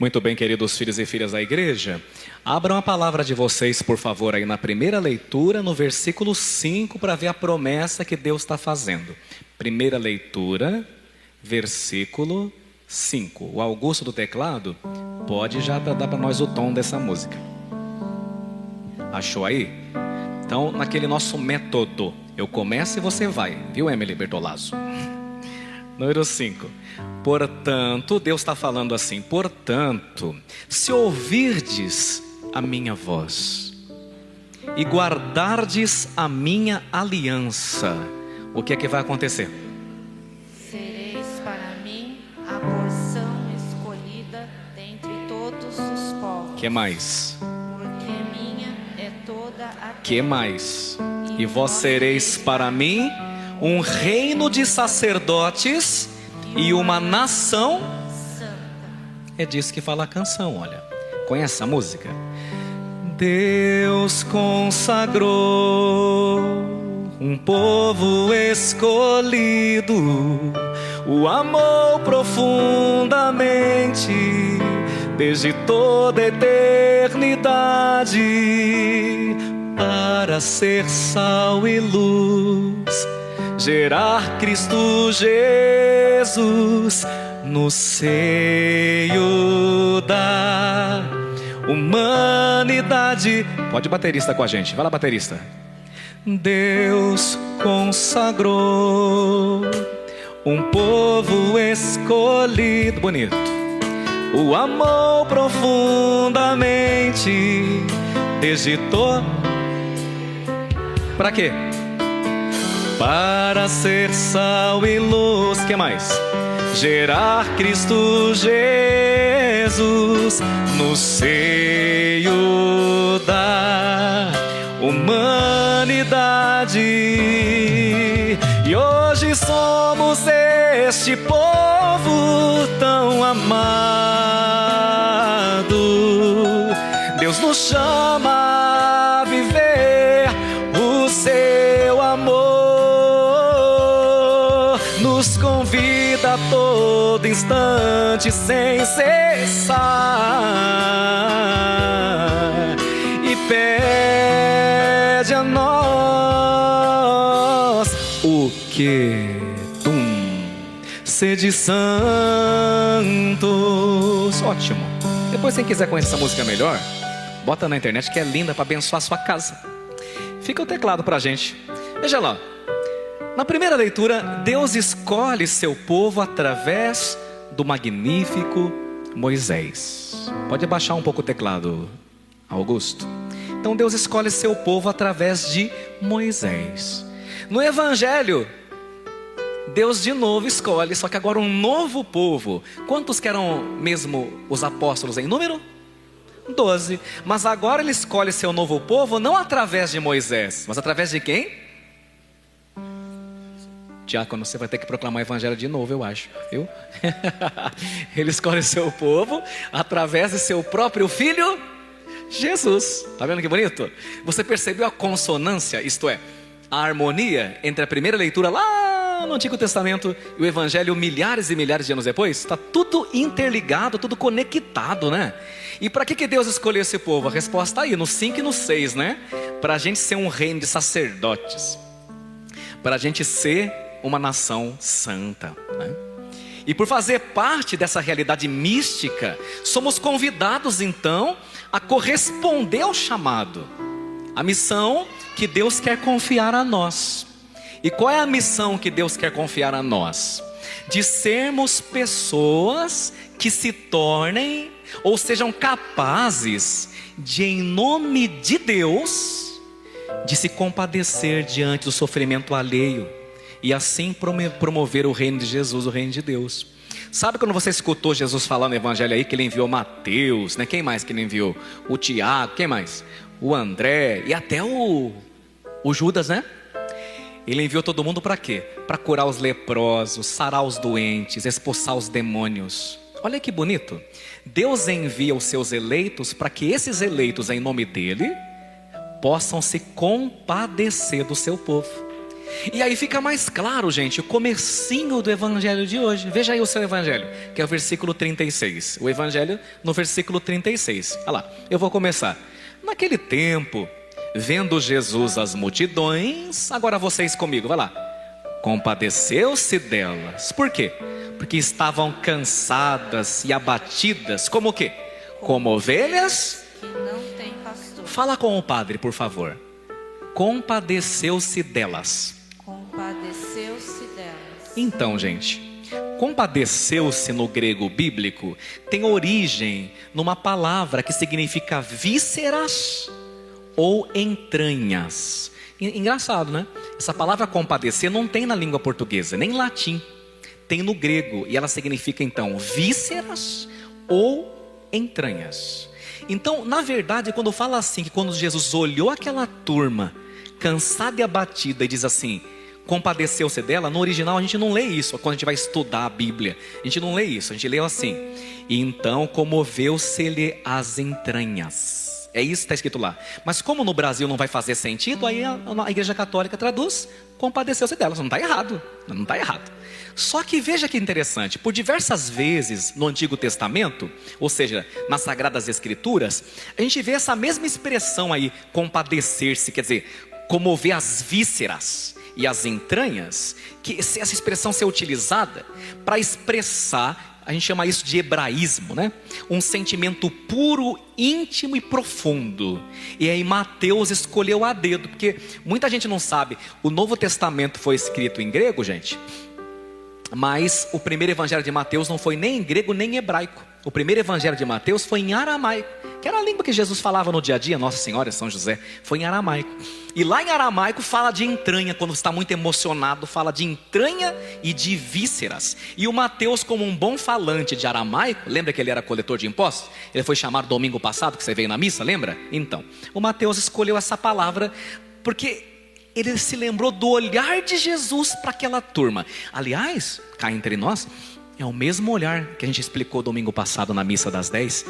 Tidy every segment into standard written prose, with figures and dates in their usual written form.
Muito bem, queridos filhos e filhas da igreja, abram a palavra de vocês, por favor, aí na primeira leitura, no versículo 5, para ver a promessa que Deus está fazendo. Primeira leitura, versículo 5. O Augusto do teclado pode já dar para nós o tom dessa música. Achou aí? Então, naquele nosso método, eu começo e você vai, viu, Emily Bertolazzo? Número 5. Portanto, Deus está falando assim: portanto, se ouvirdes a minha voz e guardardes a minha aliança, o que é que vai acontecer? Sereis para mim a porção escolhida dentre todos os povos. Que mais? Porque minha é toda a Que terra. mais? E vós sereis para mim um reino de sacerdotes e uma nação santa. É disso que fala a canção, olha. Conhece a música? Deus consagrou um povo escolhido, o amou profundamente desde toda a eternidade, para ser sal e luz, gerar Cristo Jesus no seio da humanidade. Pode baterista com a gente, vai lá, baterista. Deus consagrou um povo escolhido, bonito, o amou profundamente desde todo. Para quê? Para ser sal e luz, que mais? Gerar Cristo Jesus no seio da humanidade. E hoje somos este povo tão amado. Deus nos chama a viver o seu amor, nos convida a todo instante sem cessar e pede a nós o que? Sede santos. Ótimo. Depois, quem quiser conhecer essa música melhor, bota na internet, que é linda para abençoar a sua casa. Fica o teclado pra gente. Veja lá. Na primeira leitura, Deus escolhe seu povo através do magnífico Moisés. Pode abaixar um pouco o teclado, Augusto. Então Deus escolhe seu povo através de Moisés. No Evangelho, Deus de novo escolhe, só que agora um novo povo. Quantos que eram mesmo os apóstolos em número? 12. Mas agora ele escolhe seu novo povo não através de Moisés, mas através de quem? Diácono, você vai ter que proclamar o evangelho de novo, eu acho, viu? Ele escolhe seu povo através de seu próprio filho, Jesus. Tá vendo que bonito? Você percebeu a consonância, isto é, a harmonia entre a primeira leitura lá no Antigo Testamento e o evangelho milhares e milhares de anos depois? Está tudo interligado, tudo conectado, né? E para que Deus escolheu esse povo? A resposta está aí, no 5 e no 6, né? Para a gente ser um reino de sacerdotes, para a gente ser uma nação santa, né? E por fazer parte dessa realidade mística, somos convidados então a corresponder ao chamado, a missão que Deus quer confiar a nós. E qual é a missão que Deus quer confiar a nós? De sermos pessoas que se tornem ou sejam capazes de, em nome de Deus, de se compadecer diante do sofrimento alheio e assim promover o reino de Jesus, o reino de Deus. Sabe quando você escutou Jesus falar no evangelho aí que ele enviou Mateus, né? Quem mais que ele enviou? O Tiago, quem mais? O André e até o Judas, né? Ele enviou todo mundo para quê? Para curar os leprosos, sarar os doentes, expulsar os demônios. Olha que bonito. Deus envia os seus eleitos para que esses eleitos, em nome dele, possam se compadecer do seu povo. E aí fica mais claro, gente, o comecinho do evangelho de hoje. Veja aí o seu evangelho, que é o versículo 36. O evangelho no versículo 36. Olha lá, eu vou começar. Naquele tempo, vendo Jesus as multidões, agora vocês comigo, vai lá. Compadeceu-se delas. Por quê? Porque estavam cansadas e abatidas, como o quê? Como ovelhas que não tem pastor. Fala com o padre, por favor. Compadeceu-se delas. Compadeceu-se delas. Então, gente, compadeceu-se no grego bíblico tem origem numa palavra que significa vísceras ou entranhas. Engraçado, né? Essa palavra compadecer não tem na língua portuguesa, nem em latim. Tem no grego e ela significa então vísceras ou entranhas. Então, na verdade, quando fala assim, que quando Jesus olhou aquela turma cansada e abatida e diz assim, compadeceu-se dela, no original a gente não lê isso. Quando a gente vai estudar a Bíblia, a gente não lê isso, a gente lê assim: e então comoveu-se-lhe as entranhas. É isso que está escrito lá. Mas como no Brasil não vai fazer sentido, aí a Igreja Católica traduz, compadeceu-se delas. Não está errado, não está errado. Só que veja que interessante, por diversas vezes no Antigo Testamento, ou seja, nas Sagradas Escrituras, a gente vê essa mesma expressão aí, compadecer-se, quer dizer, comover as vísceras e as entranhas, que essa expressão ser utilizada para expressar, a gente chama isso de hebraísmo, né? Um sentimento puro, íntimo e profundo. E aí Mateus escolheu a dedo, porque muita gente não sabe, o Novo Testamento foi escrito em grego, gente, mas o primeiro evangelho de Mateus não foi nem em grego nem em hebraico. O primeiro evangelho de Mateus foi em aramaico, que era a língua que Jesus falava no dia a dia, Nossa Senhora e São José, foi em aramaico. E lá em aramaico fala de entranha, quando está muito emocionado, fala de entranha e de vísceras. E o Mateus, como um bom falante de aramaico, lembra que ele era coletor de impostos? Ele foi chamado domingo passado, que você veio na missa, lembra? Então, o Mateus escolheu essa palavra porque ele se lembrou do olhar de Jesus para aquela turma. Aliás, cá entre nós, é o mesmo olhar que a gente explicou domingo passado na missa das 10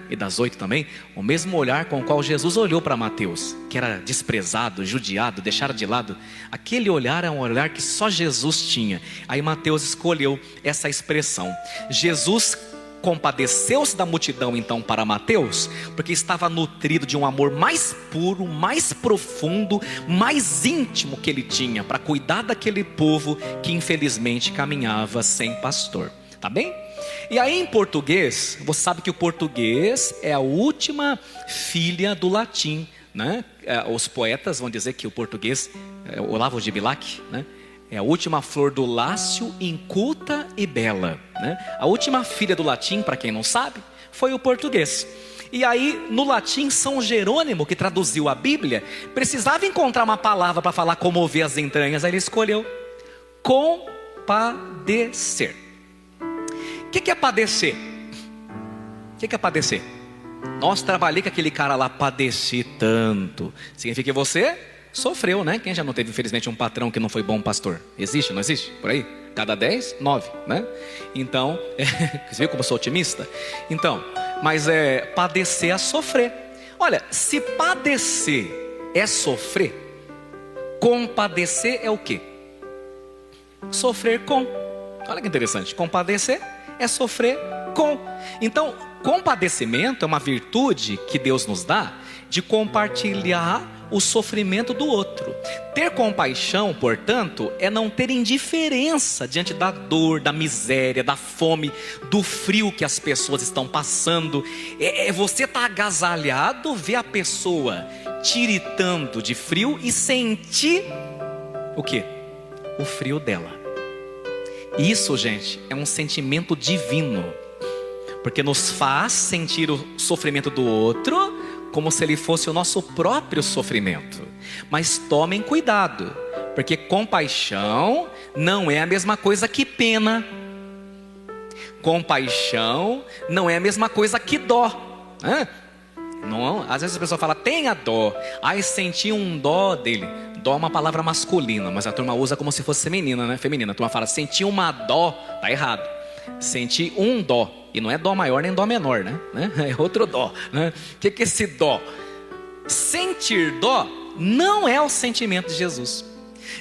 e das 8 também. O mesmo olhar com o qual Jesus olhou para Mateus, que era desprezado, judiado, deixado de lado. Aquele olhar é um olhar que só Jesus tinha. Aí Mateus escolheu essa expressão. Jesus compadeceu-se da multidão então para Mateus, porque estava nutrido de um amor mais puro, mais profundo, mais íntimo que ele tinha para cuidar daquele povo que infelizmente caminhava sem pastor, tá bem? E aí em português, você sabe que o português é a última filha do latim, né? Os poetas vão dizer que o português, Olavo de Bilac, né? É a última flor do Lácio, inculta e bela, né? A última filha do latim, para quem não sabe, foi o português. E aí no latim, São Jerônimo, que traduziu a Bíblia, precisava encontrar uma palavra para falar comover as entranhas. Aí ele escolheu compadecer. O que é padecer? O que é padecer? Nossa, trabalhei com aquele cara lá, padeci tanto. Significa que você sofreu, né? Quem já não teve, infelizmente, um patrão que não foi bom pastor? Existe, não existe? Por aí? Cada 10, 9, né? Então, você viu como eu sou otimista? Então, mas padecer é sofrer. Olha, se padecer é sofrer, compadecer é o quê? Sofrer com. Olha que interessante. Compadecer é sofrer com. Então, compadecimento é uma virtude que Deus nos dá de compartilhar o sofrimento do outro. Ter compaixão, portanto, é não ter indiferença diante da dor, da miséria, da fome, do frio que as pessoas estão passando. É você estar agasalhado, ver a pessoa tiritando de frio e sentir o quê? O frio dela. Isso, gente, é um sentimento divino, porque nos faz sentir o sofrimento do outro como se ele fosse o nosso próprio sofrimento. Mas tomem cuidado, porque compaixão não é a mesma coisa que pena. Compaixão não é a mesma coisa que dó, né? Não, às vezes a pessoa fala, tenha dó. Ai, senti um dó dele. Dó é uma palavra masculina, mas a turma usa como se fosse feminina, né? Feminina. A turma fala, senti uma dó. Tá errado. Senti um dó. E não é dó maior nem dó menor, né? É outro dó, né? O que é esse dó? Sentir dó não é o sentimento de Jesus.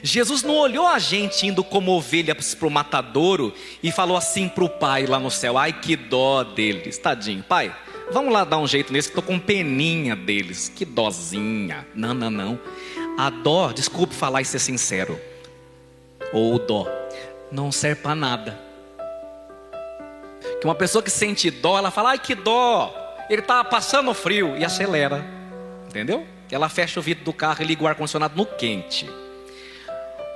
Jesus não olhou a gente indo como ovelhas para o matadouro e falou assim para o pai lá no céu: ai, que dó deles, tadinho, pai, vamos lá dar um jeito nesse que estou com peninha deles, que dózinha. Não, não, não. A dó, desculpe falar e ser sincero, ou dó, não serve para nada. Que uma pessoa que sente dó, ela fala: ai, que dó, ele está passando frio, e acelera, entendeu? Que ela fecha o vidro do carro e liga o ar-condicionado no quente.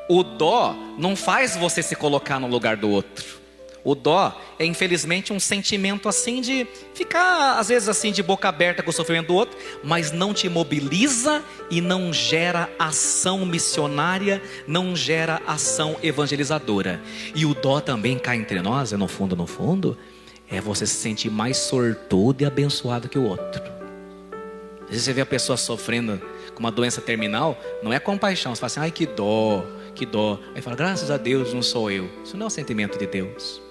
O dó não faz você se colocar no lugar do outro. O dó é, infelizmente, um sentimento assim de ficar, às vezes, assim de boca aberta com o sofrimento do outro, mas não te mobiliza e não gera ação missionária, não gera ação evangelizadora. E o dó também cá entre nós, no fundo, é você se sentir mais sortudo e abençoado que o outro. Às vezes você vê a pessoa sofrendo com uma doença terminal, não é compaixão, você fala assim: ai, que dó, que dó. Aí fala: graças a Deus não sou eu. Isso não é o sentimento de Deus.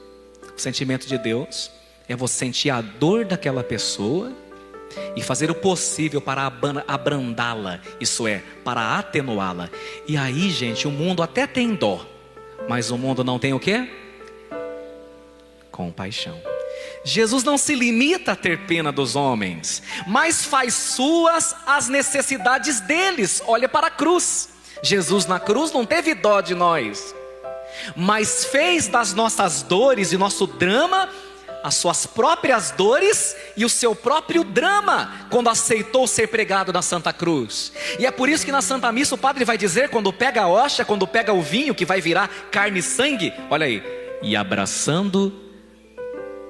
O sentimento de Deus é você sentir a dor daquela pessoa e fazer o possível para abrandá-la, isso é, para atenuá-la. E aí, gente, o mundo até tem dó, mas o mundo não tem o quê? Compaixão. Jesus não se limita a ter pena dos homens, mas faz suas as necessidades deles. Olha para a cruz. Jesus na cruz não teve dó de nós, mas fez das nossas dores e nosso drama as suas próprias dores e o seu próprio drama, quando aceitou ser pregado na Santa Cruz. E é por isso que na Santa Missa o padre vai dizer, quando pega a hóstia, quando pega o vinho que vai virar carne e sangue, olha aí: e abraçando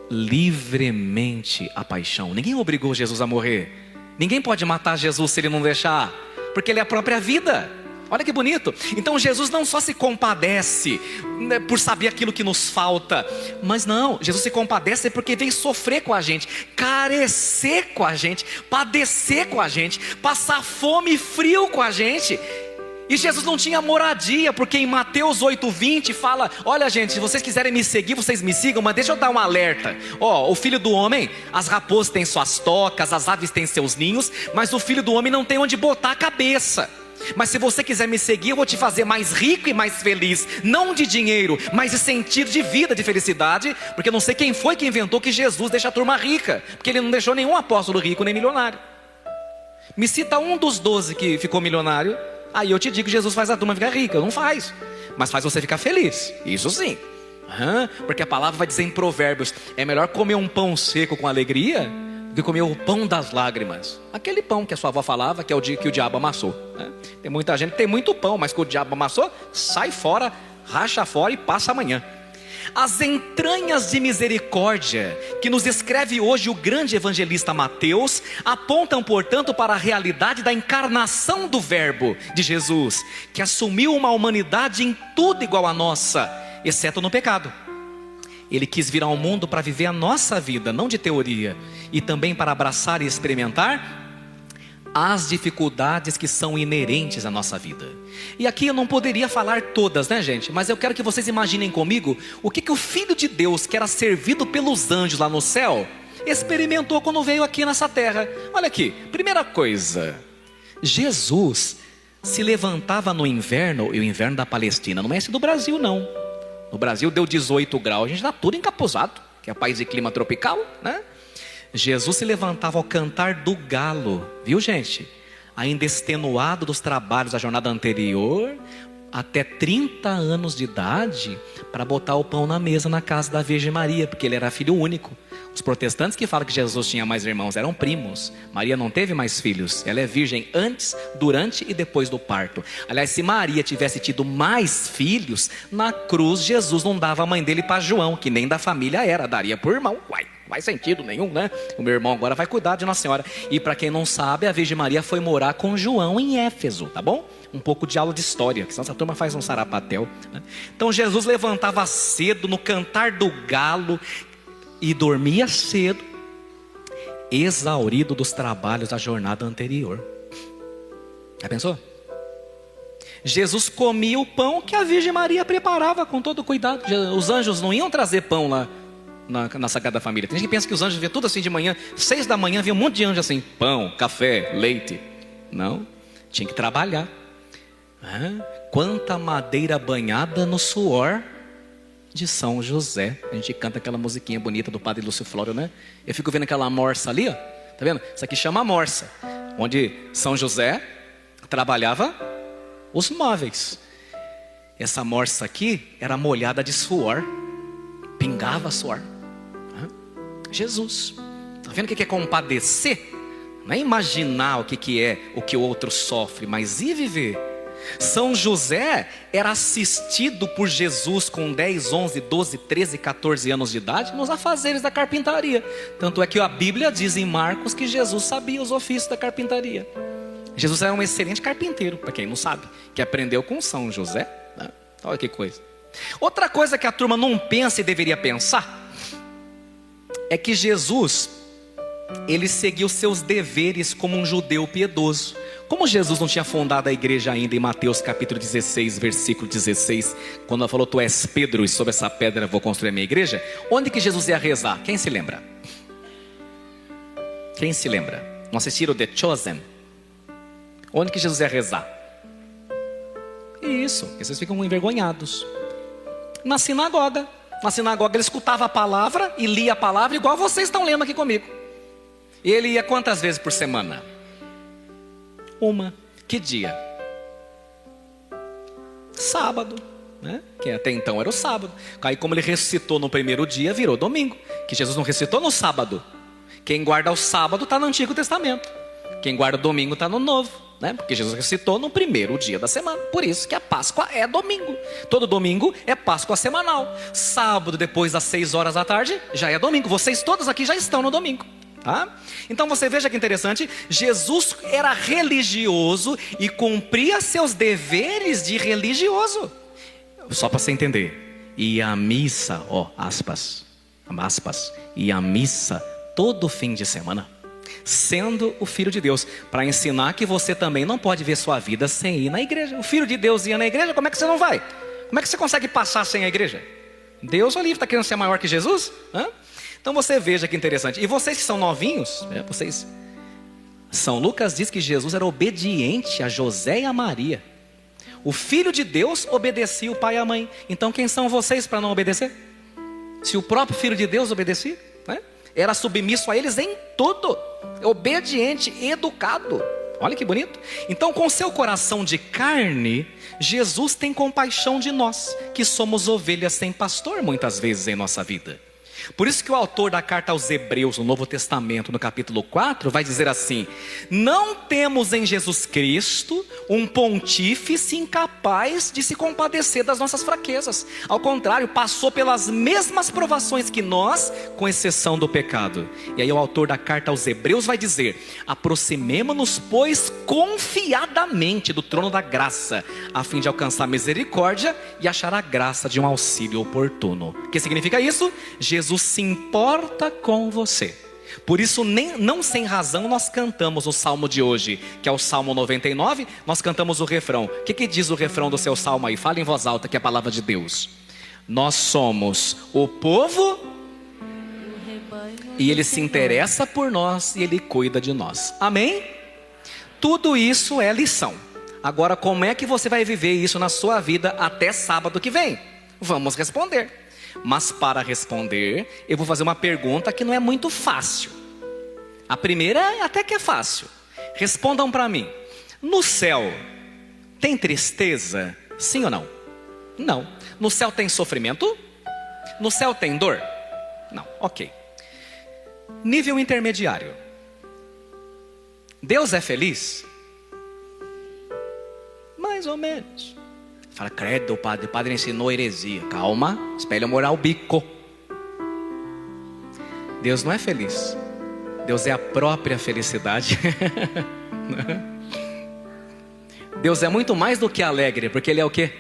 livremente a paixão. Ninguém obrigou Jesus a morrer. Ninguém pode matar Jesus se ele não deixar, porque ele é a própria vida. Olha que bonito. Então Jesus não só se compadece, né, por saber aquilo que nos falta, mas não, Jesus se compadece porque veio sofrer com a gente, carecer com a gente, padecer com a gente, passar fome e frio com a gente. E Jesus não tinha moradia, porque em Mateus 8:20 fala: olha, gente, se vocês quiserem me seguir, vocês me sigam, mas deixa eu dar um alerta. Ó, o Filho do Homem, as raposas têm suas tocas, as aves têm seus ninhos, mas o Filho do Homem não tem onde botar a cabeça. Mas se você quiser me seguir, eu vou te fazer mais rico e mais feliz, não de dinheiro, mas de sentido de vida, de felicidade. Porque eu não sei quem foi que inventou que Jesus deixa a turma rica, porque ele não deixou nenhum apóstolo rico nem milionário. Me cita um dos 12 que ficou milionário, aí eu te digo que Jesus faz a turma ficar rica. Não faz, mas faz você ficar feliz, isso sim. Porque a palavra vai dizer em Provérbios: é melhor comer um pão seco com alegria do que comer o pão das lágrimas. Aquele pão que a sua avó falava que é o dia que o diabo amassou, né? Tem muita gente que tem muito pão, mas que o diabo amassou, sai fora, racha fora e passa amanhã. As entranhas de misericórdia que nos escreve hoje o grande evangelista Mateus apontam, portanto, para a realidade da encarnação do Verbo de Jesus, que assumiu uma humanidade em tudo igual à nossa, exceto no pecado. Ele quis vir ao mundo para viver a nossa vida, não de teoria, e também para abraçar e experimentar as dificuldades que são inerentes à nossa vida. E aqui eu não poderia falar todas, né, gente? Mas eu quero que vocês imaginem comigo o que o Filho de Deus, que era servido pelos anjos lá no céu, experimentou quando veio aqui nessa terra. Olha aqui, primeira coisa: Jesus se levantava no inverno, e o inverno da Palestina não é esse do Brasil, não. No Brasil deu 18 graus, a gente está tudo encapuzado, que é país de clima tropical, né? Jesus se levantava ao cantar do galo, viu, gente? Ainda extenuado dos trabalhos da jornada anterior, até 30 anos de idade, para botar o pão na mesa na casa da Virgem Maria, porque ele era filho único. Os protestantes que falam que Jesus tinha mais irmãos eram primos. Maria não teve mais filhos, ela é virgem antes, durante e depois do parto. Aliás, se Maria tivesse tido mais filhos, na cruz Jesus não dava a mãe dele para João, que nem da família era, daria por irmão. Uai, não faz sentido nenhum, né? O meu irmão agora vai cuidar de Nossa Senhora. E para quem não sabe, a Virgem Maria foi morar com João em Éfeso, tá bom? Um pouco de aula de história, que senão essa turma faz um sarapatel, né? Então Jesus levantava cedo no cantar do galo e dormia cedo, exaurido dos trabalhos da jornada anterior. Já pensou? Jesus comia o pão que a Virgem Maria preparava com todo cuidado. Os anjos não iam trazer pão lá na Sagrada Família. Tem gente que pensa que os anjos viam tudo assim de manhã, 6 da manhã, havia um monte de anjos assim, pão, café, leite. Não, tinha que trabalhar. Quanta madeira banhada no suor de São José. A gente canta aquela musiquinha bonita do Padre Lúcio Flório, né? Eu fico vendo aquela morsa ali, ó. Tá vendo? Isso aqui chama morsa, onde São José trabalhava os móveis. Essa morsa aqui era molhada de suor, pingava suor. Jesus. Tá vendo o que é compadecer? Não é imaginar o que é o que o outro sofre, mas ir viver. São José era assistido por Jesus com 10, 11, 12, 13, 14 anos de idade nos afazeres da carpintaria. Tanto é que a Bíblia diz em Marcos que Jesus sabia os ofícios da carpintaria. Jesus era um excelente carpinteiro, para quem não sabe, que aprendeu com São José, né? Olha que coisa. Outra coisa que a turma não pensa e deveria pensar é que Jesus, ele seguiu seus deveres como um judeu piedoso. Como Jesus não tinha fundado a igreja ainda, em Mateus capítulo 16, versículo 16, quando ela falou: tu és Pedro e sobre essa pedra vou construir a minha igreja. Onde que Jesus ia rezar? Quem se lembra? Quem se lembra? Não assistiram The Chosen? Onde que Jesus ia rezar? Isso, vocês ficam envergonhados. Na sinagoga. Na sinagoga ele escutava a palavra e lia a palavra igual vocês estão lendo aqui comigo. E ele ia quantas vezes por semana? Uma. Que dia? Sábado, né? Que até então era o sábado. Aí como ele ressuscitou no primeiro dia, virou domingo. Que Jesus não ressuscitou no sábado. Quem guarda o sábado está no Antigo Testamento. Quem guarda o domingo está no Novo, né? Porque Jesus ressuscitou no primeiro dia da semana. Por isso que a Páscoa é domingo. Todo domingo é Páscoa semanal. Sábado depois das 6 horas da tarde já é domingo. Vocês todos aqui já estão no domingo. Então você veja que interessante. Jesus era religioso e cumpria seus deveres de religioso. Só para você entender. E a missa, aspas, e a missa todo fim de semana, sendo o Filho de Deus, para ensinar que você também não pode ver sua vida sem ir na igreja. O Filho de Deus ia na igreja, como é que você não vai? Como é que você consegue passar sem a igreja? Deus o livre, está querendo ser maior que Jesus? Então você veja que interessante. E vocês que são novinhos, São Lucas diz que Jesus era obediente a José e a Maria. O Filho de Deus obedecia o pai e a mãe. Então quem são vocês para não obedecer? Se o próprio Filho de Deus obedecia, né? Era submisso a eles em tudo, obediente, educado. Olha que bonito. Então com seu coração de carne, Jesus tem compaixão de nós, que somos ovelhas sem pastor muitas vezes em nossa vida. Por isso que o autor da carta aos Hebreus, no Novo Testamento, no capítulo 4, vai dizer assim: não temos em Jesus Cristo um pontífice incapaz de se compadecer das nossas fraquezas. Ao contrário, passou pelas mesmas provações que nós, com exceção do pecado. E aí o autor da carta aos Hebreus vai dizer: aproximemo-nos, pois, confiadamente do trono da graça, a fim de alcançar misericórdia e achar a graça de um auxílio oportuno. O que significa isso? Jesus se importa com você. Por isso, não sem razão, nós cantamos o salmo de hoje, que é o Salmo 99. Nós cantamos o refrão. O que diz o refrão do seu salmo aí? Fala em voz alta, que é a palavra de Deus. Nós somos o povo e Ele se interessa por nós e Ele cuida de nós. Amém? Tudo isso é lição. Agora, como é que você vai viver isso na sua vida até sábado que vem? Vamos responder. Mas para responder, eu vou fazer uma pergunta que não é muito fácil. A primeira até que é fácil. Respondam para mim: no céu tem tristeza? Sim ou não? Não. No céu tem sofrimento? No céu tem dor? Não. Ok. Nível intermediário. Deus é feliz? Mais ou menos. Fala: credo, o padre ensinou heresia. Calma, espelha moral bico. Deus não é feliz. Deus é a própria felicidade. Deus é muito mais do que alegre, porque Ele é o quê?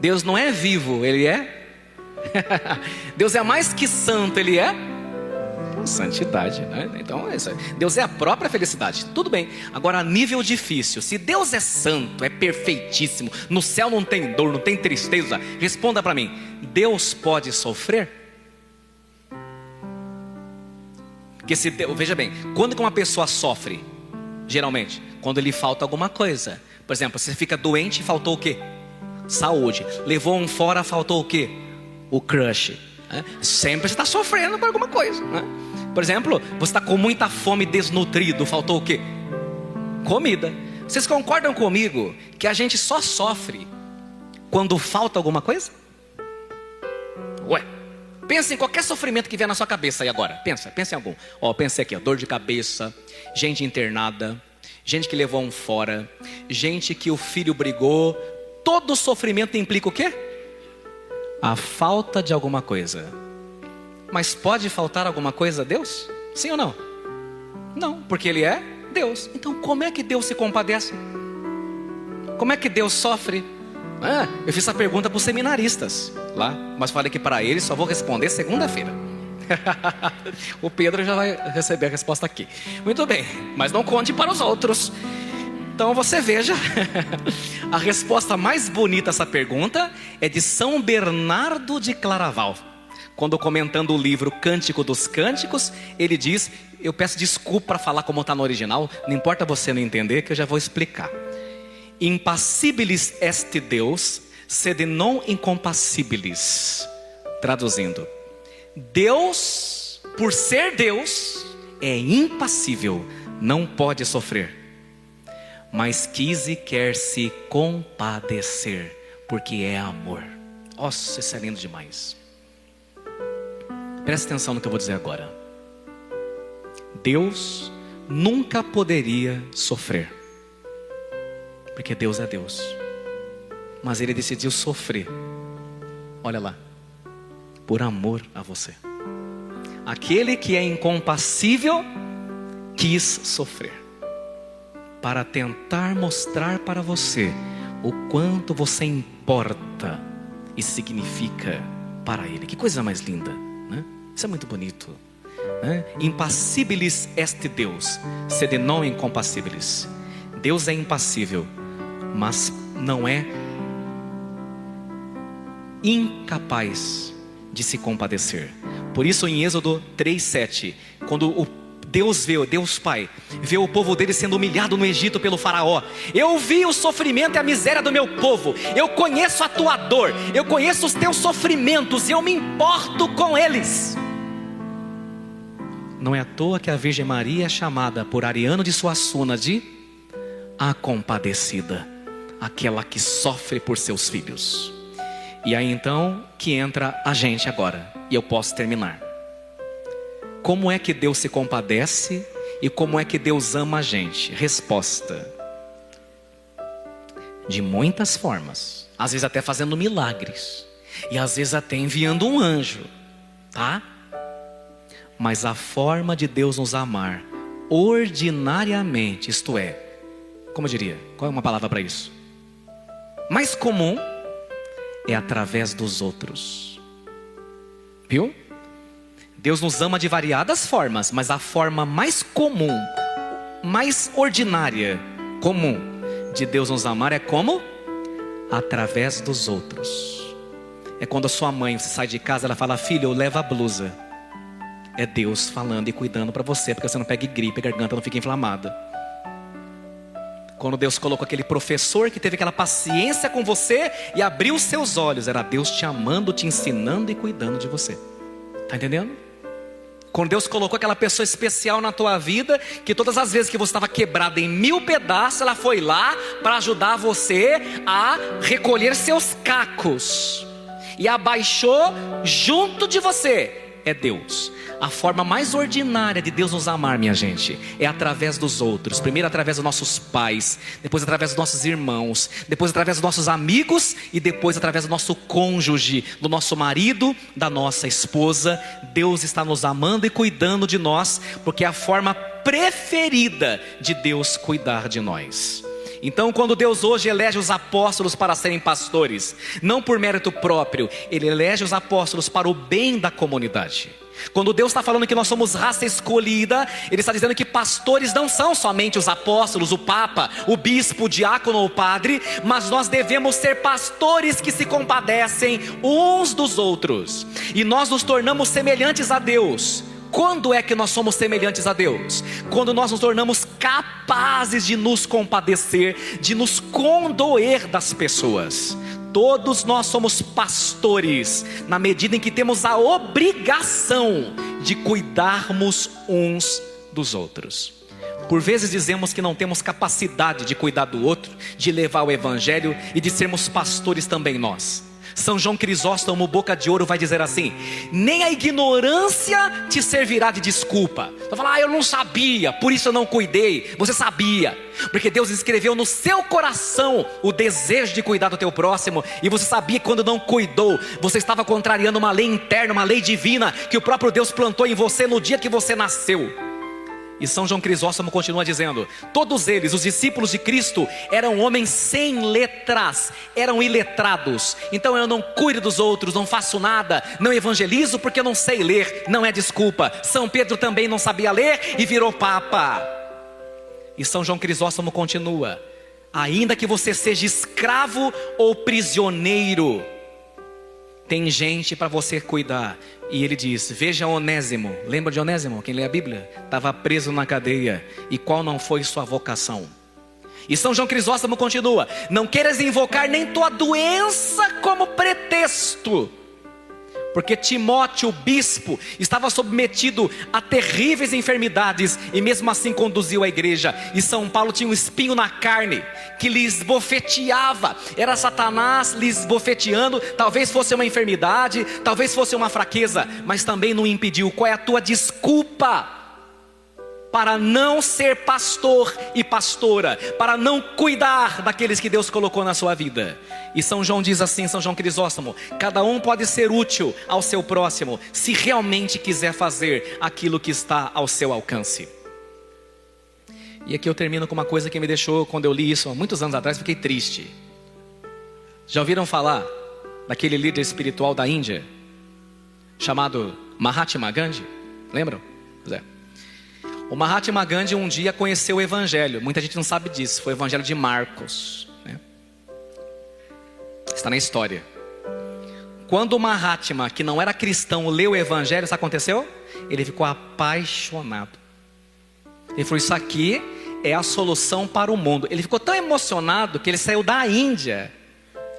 Deus não é vivo, Ele é? Deus é mais que santo, Ele é? Santidade, né? Então Deus é a própria felicidade. Tudo bem. Agora, a nível difícil, se Deus é santo, é perfeitíssimo, no céu não tem dor, não tem tristeza, responda para mim: Deus pode sofrer? Porque veja bem, quando que uma pessoa sofre? Geralmente, quando lhe falta alguma coisa. Por exemplo, você fica doente e faltou o quê? Saúde. Levou um fora, faltou o quê? O crush, né? Sempre você está sofrendo por alguma coisa, né? Por exemplo, você está com muita fome, desnutrido, faltou o quê? Comida. Vocês concordam comigo que a gente só sofre quando falta alguma coisa? Ué, pensa em qualquer sofrimento que vier na sua cabeça aí agora. Pensa em algum. Pensa aqui, dor de cabeça, gente internada, gente que levou um fora, gente que o filho brigou. Todo sofrimento implica o quê? A falta de alguma coisa. Mas pode faltar alguma coisa a Deus? Sim ou não? Não, porque Ele é Deus. Então como é que Deus se compadece? Como é que Deus sofre? Eu fiz essa pergunta para os seminaristas lá, mas falei que para eles só vou responder segunda-feira. O Pedro já vai receber a resposta aqui. Muito bem, mas não conte para os outros. Então você veja, a resposta mais bonita a essa pergunta é de São Bernardo de Claraval. Quando comentando o livro Cântico dos Cânticos, ele diz, eu peço desculpa para falar como está no original, não importa você não entender, que eu já vou explicar. Impassibilis est Deus, sed non incompassibilis. Traduzindo, Deus, por ser Deus, é impassível, não pode sofrer, mas quis e quer se compadecer, porque é amor. Nossa, isso é lindo demais. Presta atenção no que eu vou dizer agora. Deus nunca poderia sofrer, porque Deus é Deus, mas Ele decidiu sofrer. Olha lá, por amor a você. Aquele que é incompassível quis sofrer, para tentar mostrar para você o quanto você importa e significa para Ele. Que coisa mais linda, né? Isso é muito bonito, né? Impassibilis est Deus, sed non incompassibilis. Deus é impassível, mas não é incapaz de se compadecer. Por isso em Êxodo 3:7, quando Deus Pai vê o povo dele sendo humilhado no Egito pelo faraó, eu vi o sofrimento e a miséria do meu povo, eu conheço a tua dor, eu conheço os teus sofrimentos, e eu me importo com eles. Não é à toa que a Virgem Maria é chamada por Ariano de Suassuna de a compadecida, aquela que sofre por seus filhos. E aí então que entra a gente agora, e eu posso terminar. Como é que Deus se compadece e como é que Deus ama a gente? Resposta: de muitas formas. Às vezes até fazendo milagres, e às vezes até enviando um anjo, tá? Mas a forma de Deus nos amar ordinariamente, isto é, como eu diria, qual é uma palavra para isso? Mais comum, é através dos outros. Viu? Deus nos ama de variadas formas, mas a forma mais comum, mais ordinária, comum de Deus nos amar é como? Através dos outros. É quando a sua mãe, você sai de casa, ela fala: filho, eu levo a blusa. É Deus falando e cuidando para você, porque você não pegue gripe, a garganta não fica inflamada. Quando Deus colocou aquele professor que teve aquela paciência com você e abriu os seus olhos, era Deus te amando, te ensinando e cuidando de você. Tá entendendo? Quando Deus colocou aquela pessoa especial na tua vida, que todas as vezes que você estava quebrado em 1000 pedaços, ela foi lá para ajudar você a recolher seus cacos, e abaixou junto de você. É Deus. A forma mais ordinária de Deus nos amar, minha gente, é através dos outros. Primeiro através dos nossos pais, depois através dos nossos irmãos, depois através dos nossos amigos, e depois através do nosso cônjuge, do nosso marido, da nossa esposa. Deus está nos amando e cuidando de nós, porque é a forma preferida de Deus cuidar de nós. Então, quando Deus hoje elege os apóstolos para serem pastores, não por mérito próprio, Ele elege os apóstolos para o bem da comunidade. Quando Deus está falando que nós somos raça escolhida, Ele está dizendo que pastores não são somente os apóstolos, o papa, o bispo, o diácono ou o padre, mas nós devemos ser pastores que se compadecem uns dos outros. E nós nos tornamos semelhantes a Deus Quando é que nós somos semelhantes a Deus? Quando nós nos tornamos capazes de nos compadecer, de nos condoer das pessoas. Todos nós somos pastores, na medida em que temos a obrigação de cuidarmos uns dos outros. Por vezes dizemos que não temos capacidade de cuidar do outro, de levar o evangelho e de sermos pastores também nós. São João Crisóstomo, boca de ouro, vai dizer assim: nem a ignorância te servirá de desculpa. Você fala, eu não sabia, por isso eu não cuidei. Você sabia, porque Deus escreveu no seu coração o desejo de cuidar do teu próximo. E você sabia que quando não cuidou, você estava contrariando uma lei interna, uma lei divina, que o próprio Deus plantou em você no dia que você nasceu. E São João Crisóstomo continua dizendo: todos eles, os discípulos de Cristo, eram homens sem letras, eram iletrados. Então eu não cuido dos outros, não faço nada, não evangelizo porque eu não sei ler, não é desculpa. São Pedro também não sabia ler e virou papa. E São João Crisóstomo continua: ainda que você seja escravo ou prisioneiro, tem gente para você cuidar. E ele diz: veja Onésimo. Lembra de Onésimo? Quem lê a Bíblia? Estava preso na cadeia. E qual não foi sua vocação? E São João Crisóstomo continua: não queiras invocar nem tua doença como pretexto, porque Timóteo, o bispo, estava submetido a terríveis enfermidades e mesmo assim conduziu a igreja. E São Paulo tinha um espinho na carne que lhe esbofeteava. Era Satanás lhe esbofeteando. Talvez fosse uma enfermidade, talvez fosse uma fraqueza, mas também não impediu. Qual é a tua desculpa para não ser pastor e pastora, para não cuidar daqueles que Deus colocou na sua vida? E São João diz assim, São João Crisóstomo: cada um pode ser útil ao seu próximo, se realmente quiser fazer aquilo que está ao seu alcance. E aqui eu termino com uma coisa que me deixou, quando eu li isso há muitos anos atrás, fiquei triste. Já ouviram falar daquele líder espiritual da Índia, chamado Mahatma Gandhi? Lembram? Pois é. O Mahatma Gandhi um dia conheceu o evangelho. Muita gente não sabe disso. Foi o evangelho de Marcos, né? Está na história. Quando o Mahatma, que não era cristão, leu o evangelho, sabe o que aconteceu? Ele ficou apaixonado. Ele falou: isso aqui é a solução para o mundo. Ele ficou tão emocionado que ele saiu da Índia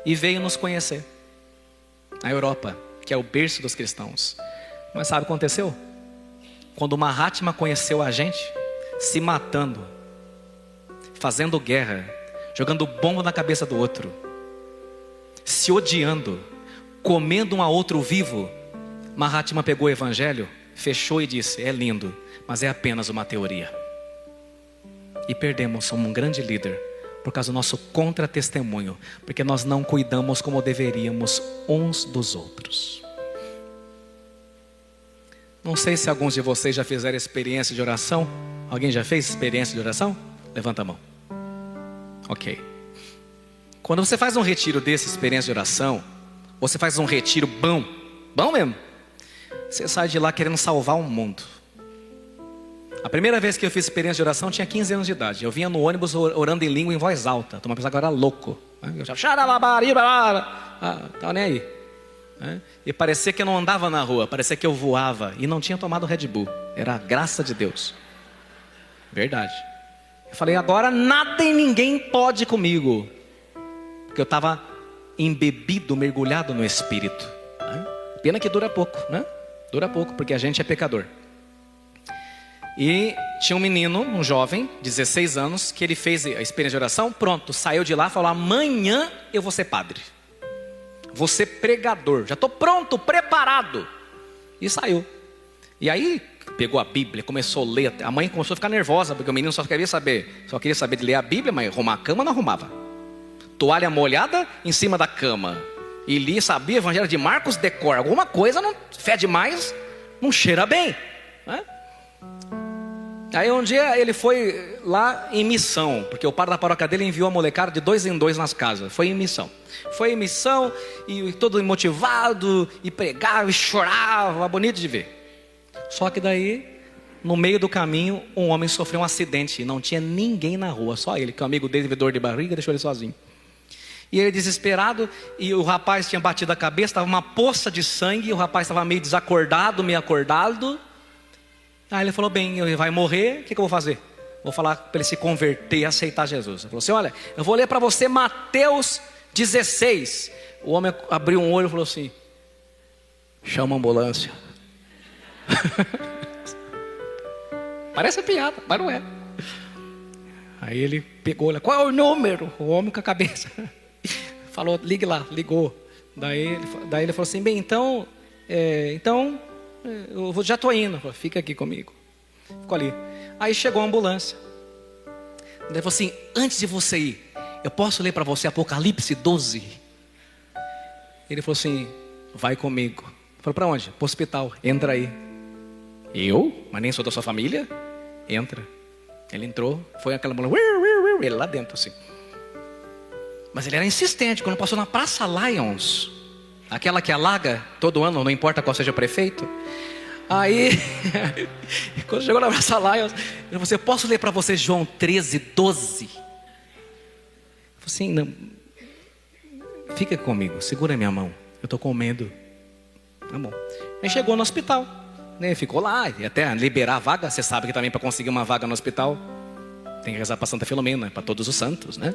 e veio nos conhecer, na Europa, que é o berço dos cristãos. Mas sabe o que aconteceu? Quando o Mahatma conheceu a gente, se matando, fazendo guerra, jogando bomba na cabeça do outro, se odiando, comendo um a outro vivo, Mahatma pegou o evangelho, fechou e disse: é lindo, mas é apenas uma teoria. E perdemos um grande líder por causa do nosso contra-testemunho, porque nós não cuidamos como deveríamos uns dos outros. Não sei se alguns de vocês já fizeram experiência de oração. Alguém já fez experiência de oração? Levanta a mão. Ok. Quando você faz um retiro desse, experiência de oração, ou você faz um retiro bom mesmo, você sai de lá querendo salvar o mundo. A primeira vez que eu fiz experiência de oração, eu tinha 15 anos de idade. Eu vinha no ônibus orando em língua em voz alta. Uma pessoa que era louco. Eu já estava nem aí. E parecia que eu não andava na rua, parecia que eu voava e não tinha tomado Red Bull. Era a graça de Deus. Verdade. Eu falei: agora nada e ninguém pode comigo, porque eu estava embebido, mergulhado no Espírito. Pena que dura pouco, né? Dura pouco, porque a gente é pecador. E tinha um menino, um jovem, 16 anos, que ele fez a experiência de oração. Pronto, saiu de lá e falou: amanhã eu vou ser padre, vou ser pregador, já estou pronto, preparado. E saiu. E aí pegou a Bíblia, começou a ler. A mãe começou a ficar nervosa, porque o menino só queria saber de ler a Bíblia, mas arrumar a cama não arrumava. Toalha molhada em cima da cama. E li, sabia, Evangelho de Marcos, decor. Alguma coisa não fede mais, não cheira bem, né? Aí um dia ele foi lá em missão, porque o padre da paróquia dele enviou a molecada de 2 em 2 nas casas. Foi em missão e todo motivado, e pregava, e chorava, bonito de ver. Só que daí, no meio do caminho, um homem sofreu um acidente, e não tinha ninguém na rua, só ele, que o amigo dele teve dor de barriga, deixou ele sozinho. E ele desesperado, e o rapaz tinha batido a cabeça, estava uma poça de sangue, e o rapaz estava meio desacordado, meio acordado. Aí ele falou, bem, ele vai morrer, o que eu vou fazer? Vou falar para ele se converter e aceitar Jesus. Ele falou assim, olha, eu vou ler para você Mateus 16. O homem abriu um olho e falou assim, chama a ambulância. Parece piada, mas não é. Aí ele pegou, olha, qual é o número? O homem com a cabeça. Falou, ligue lá, ligou. Daí ele falou assim, bem, então eu já estou indo. Falei, fica aqui comigo. Ficou ali. Aí chegou a ambulância. Daí ele falou assim, antes de você ir, eu posso ler para você Apocalipse 12? Ele falou assim, vai comigo. Falei, para onde? Para o hospital, entra aí. Eu? Mas nem sou da sua família? Entra. Ele entrou, foi aquela ambulância, ele lá dentro assim. Mas ele era insistente. Quando passou na Praça Lions, aquela que alaga todo ano, não importa qual seja o prefeito. Aí, quando chegou na Praça Lions, ele falou assim, posso ler para você João 13, 12? Eu falei assim, não, fica comigo, segura minha mão, eu estou com medo. Tá bom. Aí chegou no hospital, né? Ficou lá, e até liberar a vaga. Você sabe que também para conseguir uma vaga no hospital tem que rezar para Santa Filomena, para todos os santos, né?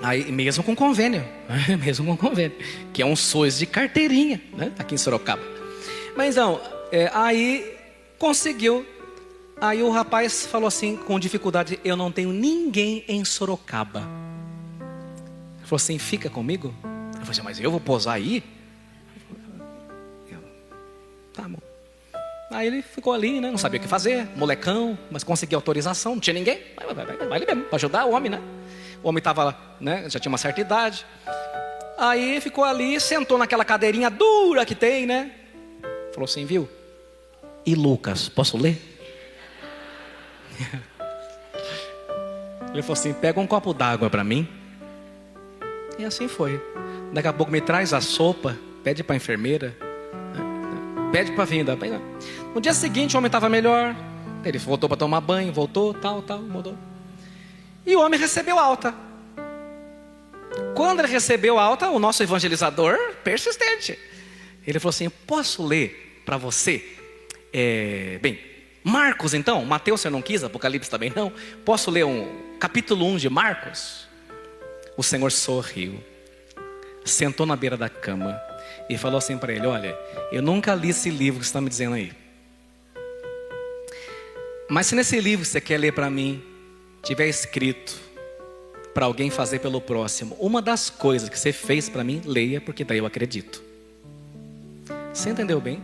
Aí, mesmo com convênio, que é um SOS de carteirinha, né? Aqui em Sorocaba. Mas não, aí conseguiu. Aí o rapaz falou assim, com dificuldade, eu não tenho ninguém em Sorocaba. Ele falou assim, fica comigo? Eu falei assim, mas eu vou posar aí? Tá bom. Aí ele ficou ali, né? Não sabia o que fazer, molecão, mas conseguiu autorização, não tinha ninguém. Vai ali mesmo, para ajudar o homem, né? O homem estava, né, já tinha uma certa idade. Aí ficou ali, sentou naquela cadeirinha dura que tem, né? Falou assim, viu? E Lucas, posso ler? Ele falou assim, pega um copo d'água para mim. E assim foi. Daqui a pouco me traz a sopa, pede para a enfermeira, pede para vir. No dia seguinte o homem estava melhor. Ele voltou para tomar banho, voltou, tal, mudou. E o homem recebeu alta. Quando ele recebeu alta, o nosso evangelizador, persistente, ele falou assim, posso ler para você? Bem, Marcos então, Mateus você não quis, Apocalipse também não. Posso ler capítulo 1 de Marcos? O Senhor sorriu, sentou na beira da cama e falou assim para ele, olha, eu nunca li esse livro que você está me dizendo aí. Mas se nesse livro que você quer ler para mim, tiver escrito para alguém fazer pelo próximo, uma das coisas que você fez para mim, leia, porque daí eu acredito. Você entendeu bem?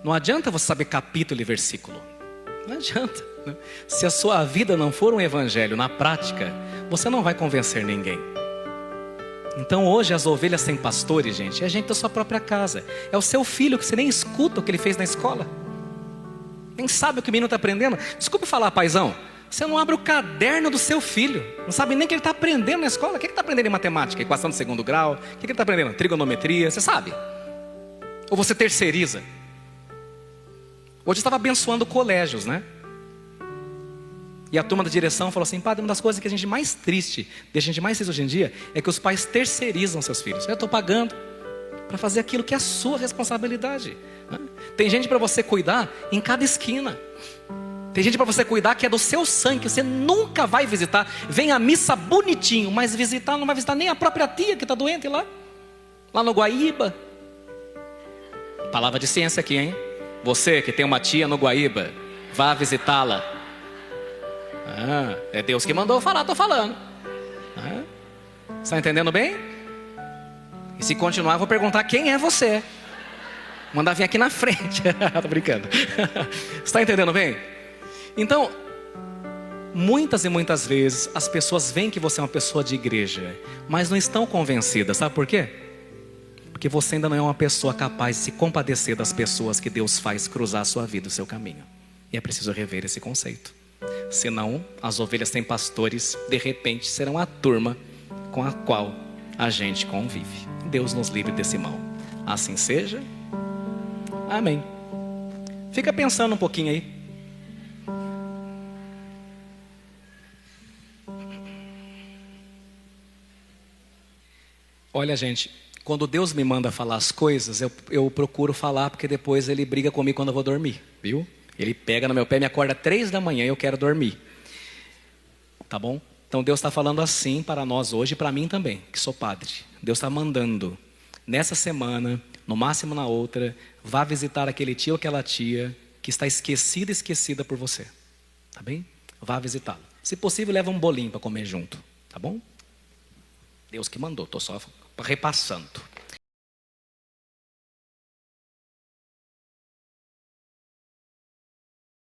Não adianta você saber capítulo e versículo. Não adianta, né? Se a sua vida não for um evangelho na prática, você não vai convencer ninguém. Então hoje as ovelhas sem pastores, gente, é a gente da sua própria casa. É o seu filho que você nem escuta o que ele fez na escola. Nem sabe o que o menino está aprendendo. Desculpe falar, paizão, você não abre o caderno do seu filho. Não sabe nem o que ele está aprendendo na escola. O que ele está aprendendo em matemática? Equação de segundo grau? O que ele está aprendendo? Trigonometria? Você sabe? Ou você terceiriza? Hoje eu estava abençoando colégios, né? E a turma da direção falou assim, padre, uma das coisas que a gente mais triste, deixa a gente mais triste hoje em dia, é que os pais terceirizam seus filhos. Eu estou pagando para fazer aquilo que é a sua responsabilidade, né? Tem gente para você cuidar em cada esquina. Tem gente para você cuidar que é do seu sangue, que você nunca vai visitar. Vem à missa bonitinho, mas visitar não vai visitar nem a própria tia que está doente lá no Guaíba. Palavra de ciência aqui, hein? Você que tem uma tia no Guaíba, vá visitá-la. É Deus que mandou eu falar, estou falando. Está entendendo bem? E se continuar, eu vou perguntar quem é você. Mandar vir aqui na frente. Tô brincando. Está entendendo bem? Então, muitas e muitas vezes as pessoas veem que você é uma pessoa de igreja, mas não estão convencidas. Sabe por quê? Porque você ainda não é uma pessoa capaz de se compadecer das pessoas que Deus faz cruzar a sua vida, o seu caminho. E é preciso rever esse conceito. Senão, as ovelhas sem pastores, de repente, serão a turma com a qual a gente convive. Deus nos livre desse mal. Assim seja. Amém. Fica pensando um pouquinho aí. Olha, gente, Quando Deus me manda falar as coisas, eu procuro falar, porque depois Ele briga comigo quando eu vou dormir, viu? Ele pega no meu pé, me acorda 3 da manhã e eu quero dormir. Tá bom? Então Deus está falando assim para nós hoje e para mim também, que sou padre. Deus está mandando, nessa semana, no máximo na outra, vá visitar aquele tio ou aquela tia que está esquecida por você. Tá bem? Vá visitá-lo. Se possível, leva um bolinho para comer junto. Tá bom? Deus que mandou, estou só repassando.